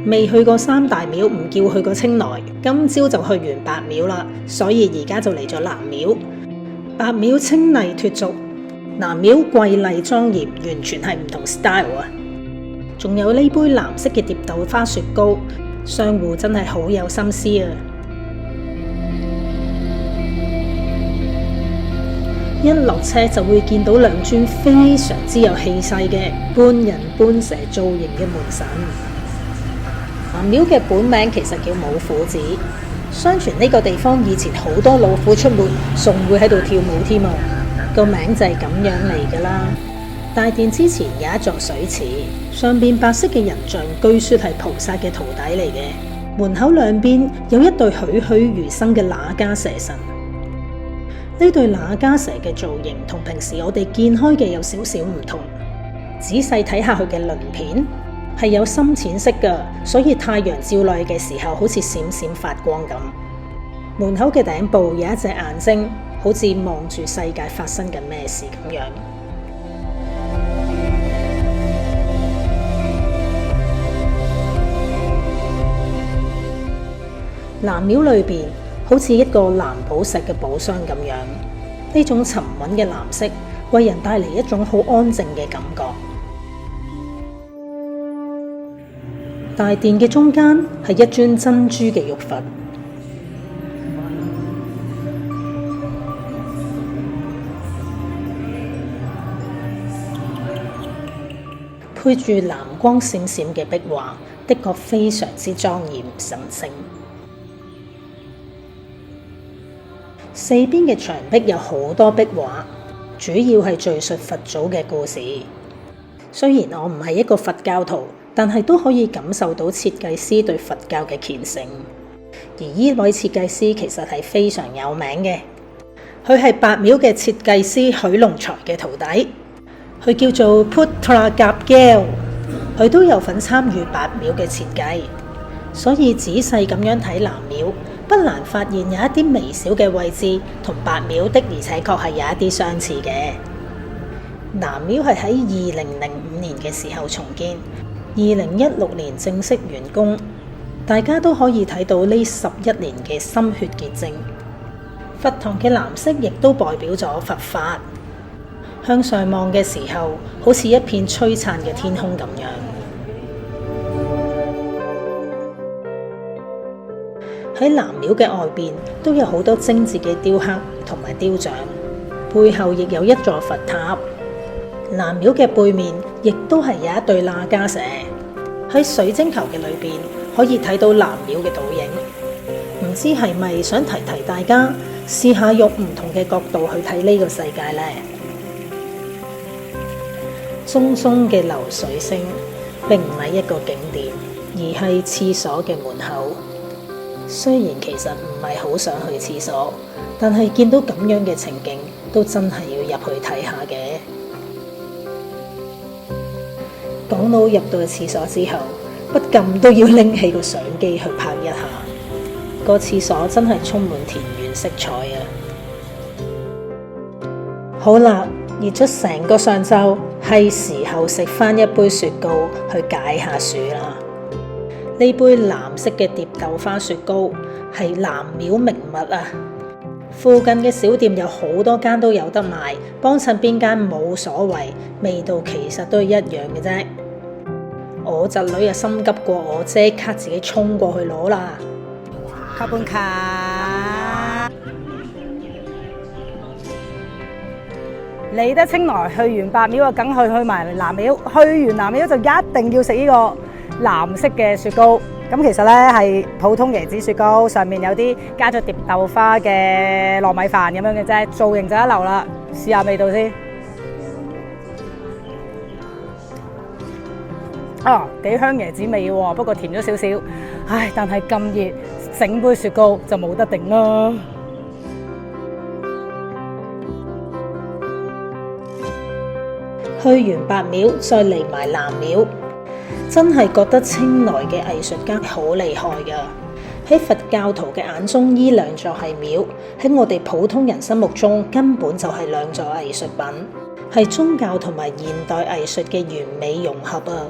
未去過三大廟唔叫去過清萊，今朝就去完白廟啦，所以而家就嚟咗南廟。白廟清麗脫俗，南廟瑰麗莊嚴，完全係唔同 style 啊！仲有呢杯藍色嘅蝶豆花雪糕，商戶真係好有心思啊！一落車就會見到兩尊非常之有氣勢嘅半人半蛇造型嘅門神。南廟嘅本名其實叫武虎寺，相傳呢個地方以前好多老虎出沒，仲會喺度跳舞添啊！個名就係咁樣嚟噶啦。大殿之前有一座水池，上邊白色嘅人像，據說係菩薩嘅徒弟嚟嘅。門口兩邊有一對栩栩如生嘅那迦蛇神。呢對那迦蛇嘅造型同平時我哋見開嘅有少少唔同，仔細睇下佢嘅鱗片係有深淺色㗎，所以太陽照落去嘅時候好似閃閃發光咁。門口嘅頂部有一隻眼睛，好似望住世界發生緊咩事咁樣。南廟裏邊好似一個藍寶石嘅寶箱咁樣，呢種沉穩嘅藍色為人帶嚟一種好安靜嘅感覺。大殿嘅中間係一尊珍珠嘅玉佛，配住藍光閃閃嘅壁畫，的確非常之莊嚴神聖。四邊嘅牆壁有好多壁畫，主要係敘述佛祖嘅故事。雖然我唔係一個佛教徒，但係都可以感受到設計師對佛教嘅虔誠。而呢位設計師其實係非常有名嘅，佢係白廟嘅設計師許龍才嘅徒弟，佢叫做 Putra Gapgel， 佢都有份參與白廟嘅設計，所以仔細咁樣睇南廟，不難發現有一啲微小嘅位置同白廟的而且確係有一啲相似嘅。南廟係喺2005年嘅時候重建，2016年正式完工，大家都可以睇到呢11年嘅心血結晶。佛堂嘅藍色亦都代表咗佛法，向上望嘅時候，好似一片璀璨嘅天空咁樣。喺南廟嘅外邊都有好多精緻嘅雕刻同埋雕像，背後亦有一座佛塔。南廟嘅背面亦都係有一對那迦蛇，喺水晶球嘅裏邊可以睇到南廟嘅倒影。唔知係咪想提提大家試下用唔同嘅角度去睇呢個世界呢？淙淙嘅流水聲並唔係一個景點，而係廁所嘅門口。雖然其實唔係好想去廁所，但係見到咁樣嘅情景，都真係要入去睇下嘅。港佬入到廁所之後，不禁都要拎起個相機去拍一下。個廁所真係充滿田園色彩啊！好啦，熱咗成個上晝，係時候食返一杯雪糕去解下暑啦。呢杯藍色嘅蝶豆花雪糕係南廟名物啊！附近嘅小店有好多間都有得賣，幫襯邊間冇所謂，味道其實都係一樣嘅啫。我侄女啊心急過我，即刻自己衝過去攞啦。卡本卡嚟得清萊，去完白廟啊，梗去埋南廟。去完南廟就一定要食呢個藍色嘅雪糕。咁其實呢係普通椰子雪糕，上面有啲加咗蝶豆花嘅糯米飯咁樣嘅啫，造型就一流啦。試下味道先。幾香椰子味喎，不過甜咗少少。唉，但係咁熱，整杯雪糕就冇得頂啦。去完白廟，再嚟埋南廟，真係覺得清萊嘅藝術家好厲害㗎。喺佛教徒嘅眼中，呢兩座係廟；喺我哋普通人心目中，根本就係兩座藝術品，係宗教同埋現代藝術嘅完美融合啊！